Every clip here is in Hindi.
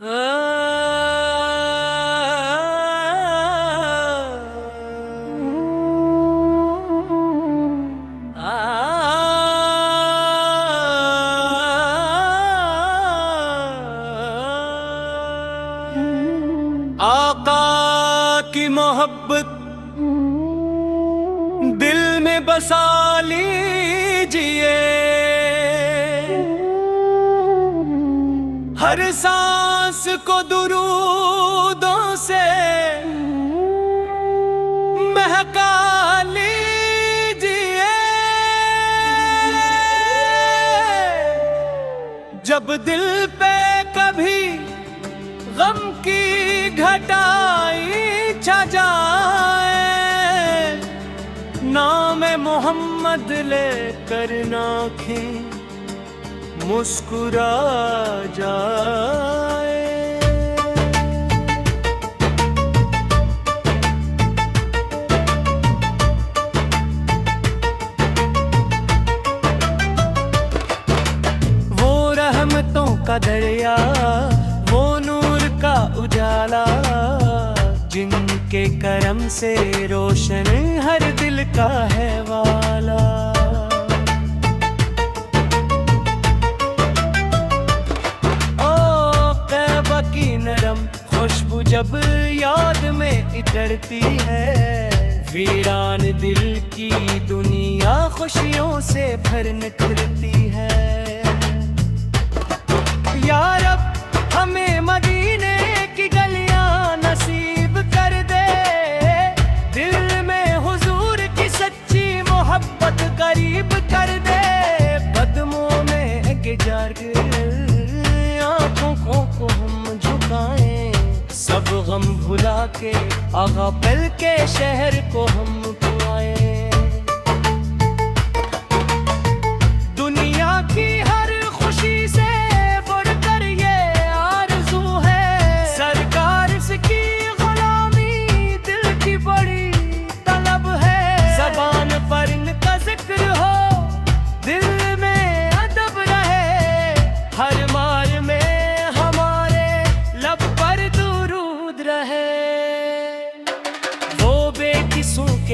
आका की मोहब्बत दिल में बसा लीजिए, हर सांस को दुरूदों से महका लीजिए। जब दिल पे कभी गम की घटाई छा जाए, नाम मोहम्मद लेकर आँखें मुस्कुरा जाए। वो रहमतों का दरिया, वो नूर का उजाला, जिनके करम से रोशन हर दिल का है वाला। ओ तैबा की नरम खुशबू जब याद में इतरती है, वीरान दिल की दुनिया खुशियों से भर निखरती है। या रब हमें मदीने की गलियां नसीब कर दे, दिल में हुजूर की सच्ची मोहब्बत करीब कर दे। कदमों में गिर आंखों को हम झुकाएं, सब गम भुला के आगा पल के शहर को हम पुआएं। दुनिया की हर खुशी से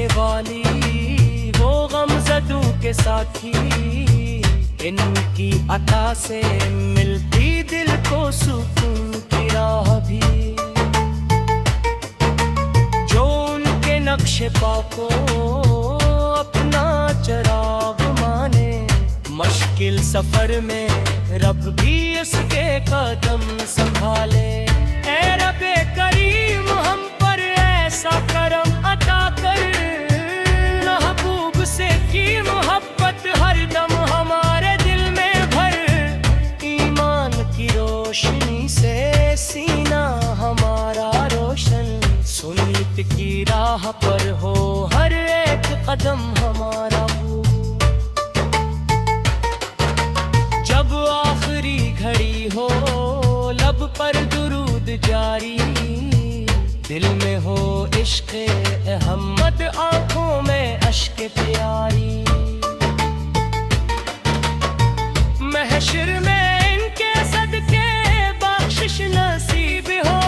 वाली, वो गमज़दों के साथी, इनकी अता से मिलती दिल को सुकून की राह भी। जो उनके नक्शे पा को अपना चराग माने, मुश्किल सफर में रब भी उसके कदम संभाले। ऐ रब्बे करीम हम पर ऐसा करम अता कर, की मोहब्बत हर दम हमारे दिल में भर। ईमान की रोशनी से सीना हमारा रोशन, सुन्नत की राह पर हो हर एक कदम हमारा वो। जब आखिरी घड़ी हो लब पर दुरूद जारी, दिल में हो इश्क़ अहमद, आँखों में अश्क प्यारी। महशर में इनके सदके बख्शिश नसीब हो,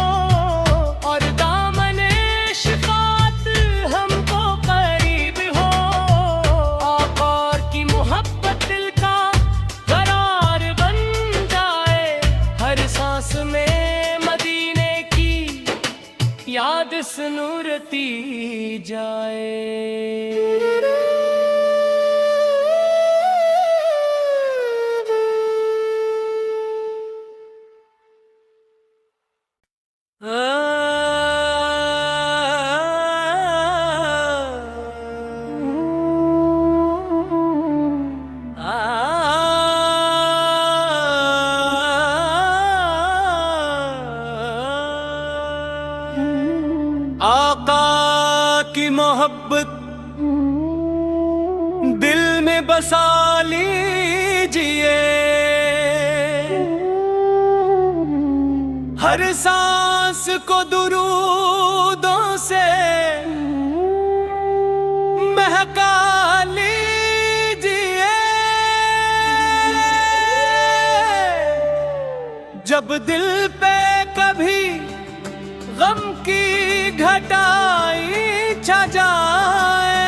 और दामने शिफात हमको करीब हो। आकार की मोहब्बत दिल का करार बन जाए, हर सांस में मदीने की याद सुनूरती जाए। आका की मोहब्बत दिल में बसा लीजिए, हर सांस को दुरूदों से महका लीजिए। जब जब दिल पे कभी गम की घटाई छा जाए,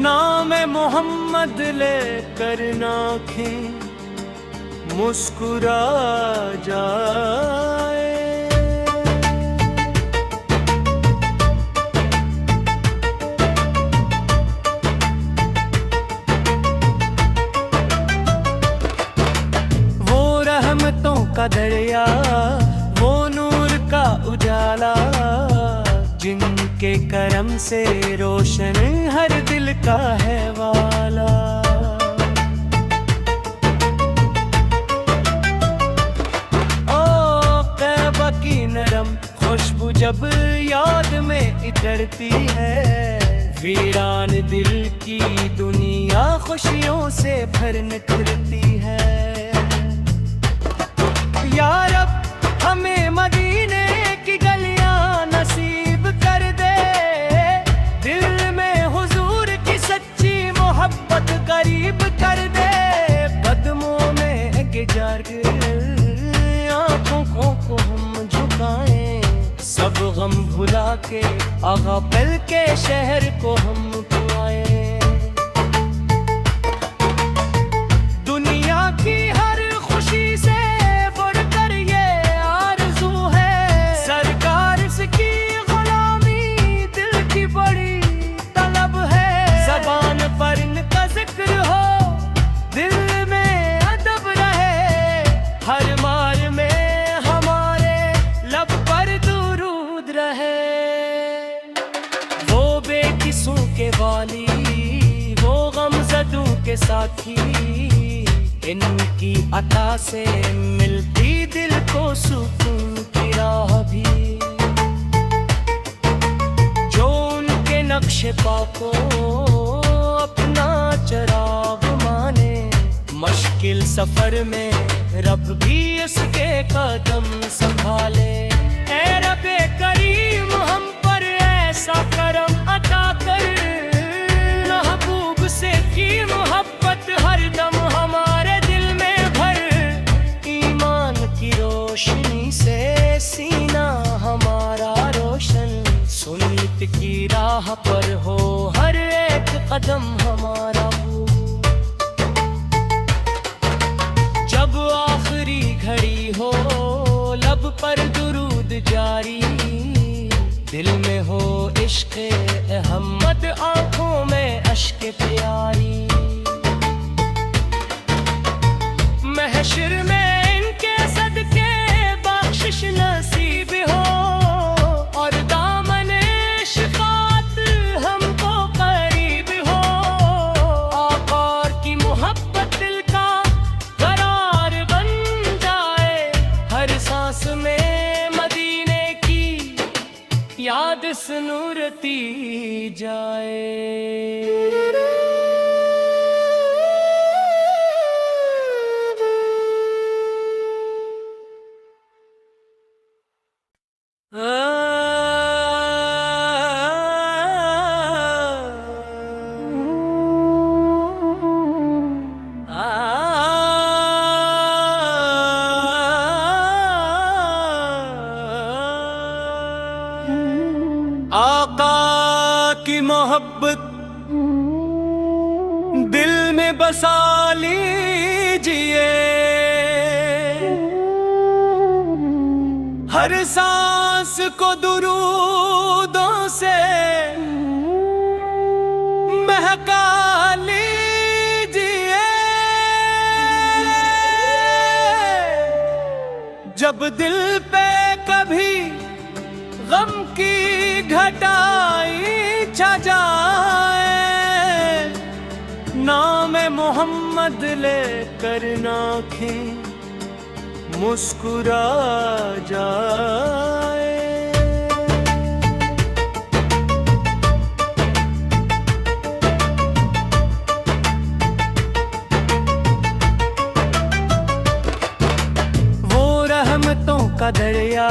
नाम मोहम्मद लेकर आँखें मुस्कुरा जाए। वो रहमतों का दरिया, वो नूर का उजाला, जिनके करम से रोशन हर दिल का है वाला। ओ तैबा की नरम खुशबू जब याद में इतरती है, वीरान दिल की दुनिया खुशियों से भर निकलती है। या रब हमें मदीने की गलियां नसीब कर दे, दिल में हुजूर की सच्ची मोहब्बत करीब कर दे। कदमों में गिर आँखों को हम झुकाएं, सब गम भुला के आगा पल के शहर को हम पुआएं। दुनिया की हर खुशी से के वाली, वो गमज़दों के साथी, इनकी अता से मिलती दिल को सुकून की राह भी। जो उनके नक्शे पा को अपना चराग माने, मुश्किल सफर में रब भी इसके कदम संभाले। ऐ रब्बे करीम हम पर ऐसा करम अता कर, महबूब से की मोहब्बत हर दम हमारे दिल में भर। ईमान की रोशनी से सीना हमारा रोशन, सुन्नत की राह पर हो हर एक कदम हमारा वो। जब आखिरी घड़ी हो लब पर दुरूद जारी, दिल में हो इश्क़ अहमद, आँखों में अश्क प्यारी। महशर में इनके सदके बख्शिश नसीब हो, और दामने शफ़ाअत हमको करीब हो। आक़ा की मोहब्बत दिल का करार बन जाए, हर सांस में मदीने की याद सुनूरती जाए। आका की मोहब्बत दिल में बसा लीजिए, हर सांस को दुरूदों से महका लीजिए। जब दिल पे कभी गम की घटाई छा जाए, नाम मोहम्मद लेकर आँखें मुस्कुरा जाए। वो रहमतों का दरिया,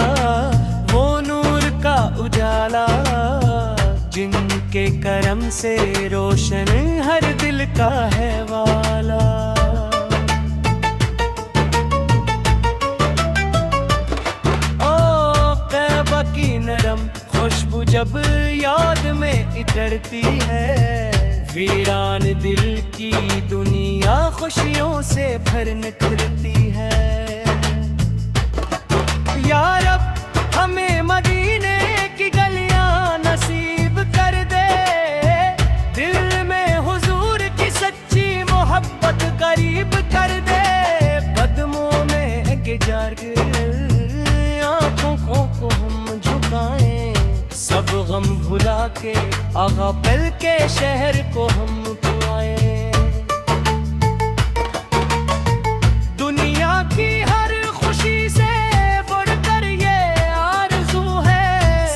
वो नूर का उजाला, जिनके करम से रोशन हर दिल का है वाला। जब याद में इतरती है, वीरान दिल की दुनिया खुशियों से भर निकलती है। या रब हमें मदीने की गलियां नसीब कर दे, दिल में हुजूर की सच्ची मोहब्बत करीब कर दे। कदमों में गिर आंखों को हम झुकाएं, सब गम भुला के आगा पल के शहर को हम पुआएं। दुनिया की हर खुशी से बढ़कर ये आरज़ू है,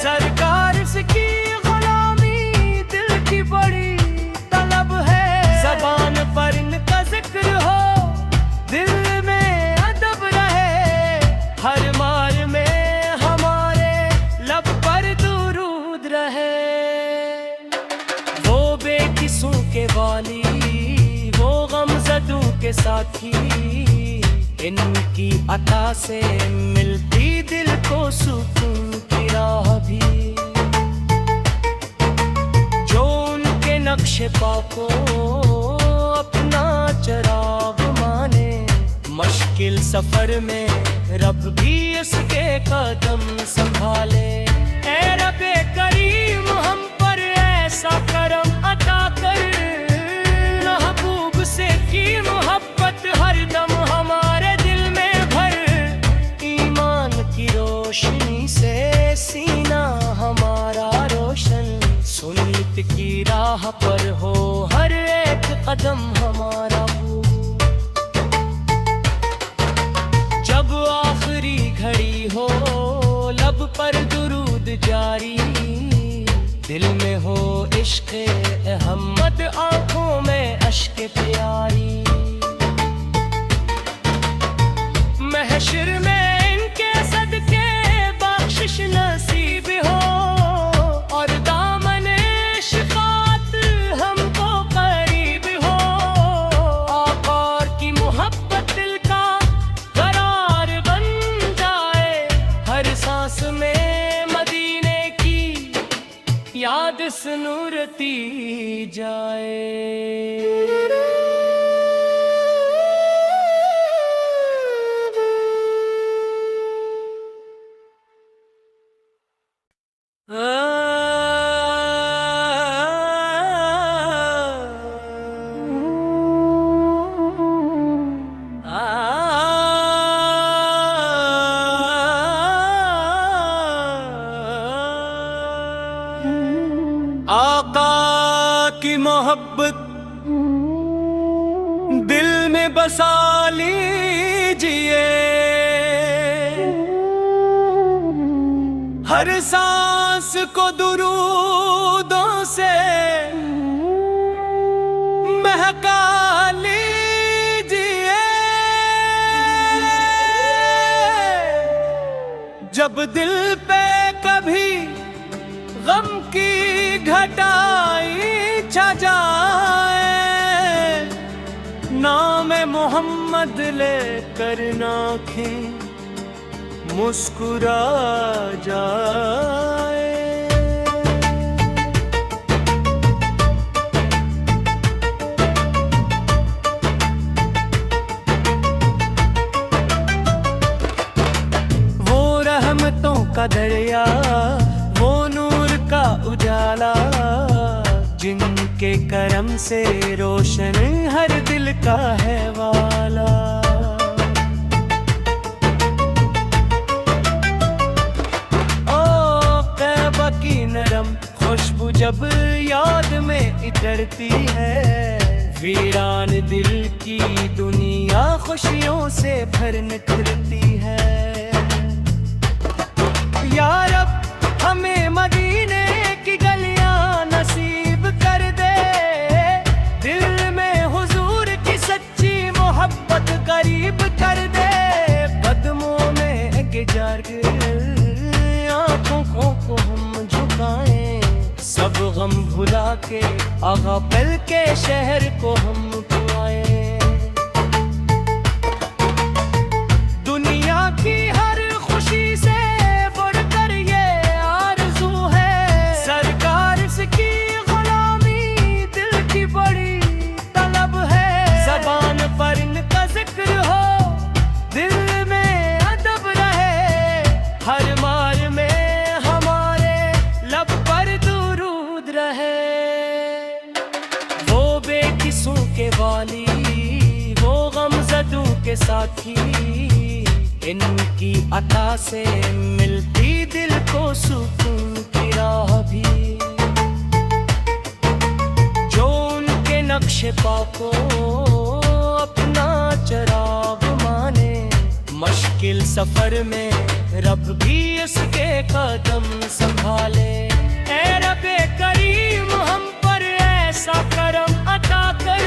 सरकार की गुलामी दिल की बड़ी तलब है। ज़बान पर इनका जिक्र हो, दिल में अदब रहे, हर मार में हमारे लब पर दुरूद रहे। वो बेकिसों के वाली, वो गमज़दों के साथी, इनकी अता से मिलती दिल को सुकून की राह भी। जो उनके नक्शे पा को अपना चराग माने, मुश्किल सफर में रब भी इसके कदम संभाले। ऐ रब्बे करीम हम पर ऐसा करम अता कर, महबूब से की मोहब्बत हर दम हमारे दिल में भर। ईमान की रोशनी से सीना हमारा रोशन, सुन्नत की राह पर हो हर एक कदम हमारा। जब आखिरी घड़ी हो लब पर दुरूद जारी, दिल में हो इश्क़ अहमद, आंखों में अश्क प्यारी। महशर में इनके सदके बख्शिश नसीब हो, और दामन शिफात हमको करीब हो। आकार की मोहब्बत दिल का करार बन जाए, हर सांस में मदीने की याद सुनूरती जाए। आका की मोहब्बत दिल में बसा लीजिए, हर सांस को दुरूदों से महका लीजिए। जब दिल पे कभी गम की घटाई छा जाए, नाम मोहम्मद लेकर आँखें मुस्कुरा जाए। वो रहमतों का दरिया, वो नूर का उजाला, जिनके करम से रोशन हर दिल का है वाला। ओ तैबा की नरम खुशबू जब याद में इतरती है, वीरान दिल की दुनिया खुशियों से भर निकलती है। या रब हमें मदीने की गलियां नसीब कर दे, दिल में हुजूर की सच्ची मोहब्बत करीब कर दे। कदमों में गिर आंखों को हम झुकाएं, सब गम भुला के आगा पल के शहर को हम पुआएं। दुनिया की हर खुशी से बढ़कर ये आरज़ू है, की अता से मिलती दिल को सुकून की राह भी। जो उनके नक्शे पा को अपना चराग माने, मुश्किल सफर में रब भी उसके कदम संभाले। ऐ रब्बे करीम हम पर ऐसा करम अता कर,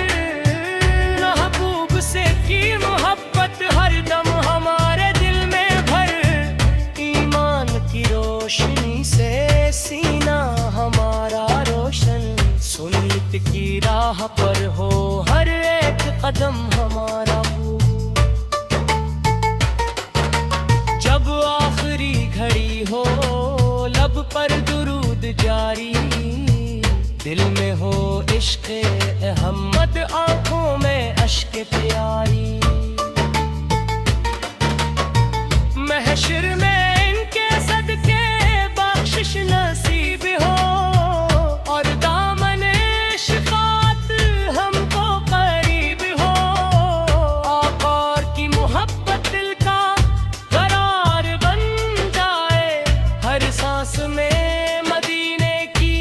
महबूब से की मोहब्बत हर दम हमारे दिल में भर। ईमान की रोशनी से सीना हमारा रोशन, सुन्नत की राह पर हो हर एक कदम हमारा हो। जब आखिरी घड़ी हो लब पर दुरूद जारी, दिल में हो इश्क़ अहमद, आंखों में अश्क प्यारी। महशर में इनके सदके बख्शिश नसीब हो, और दामने शिफात हमको करीब हो। आकार की मोहब्बत दिल का करार बन जाए, हर सांस में मदीने की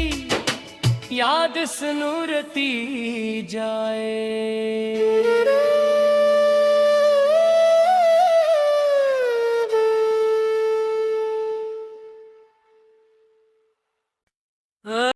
याद सुनूरती जाए।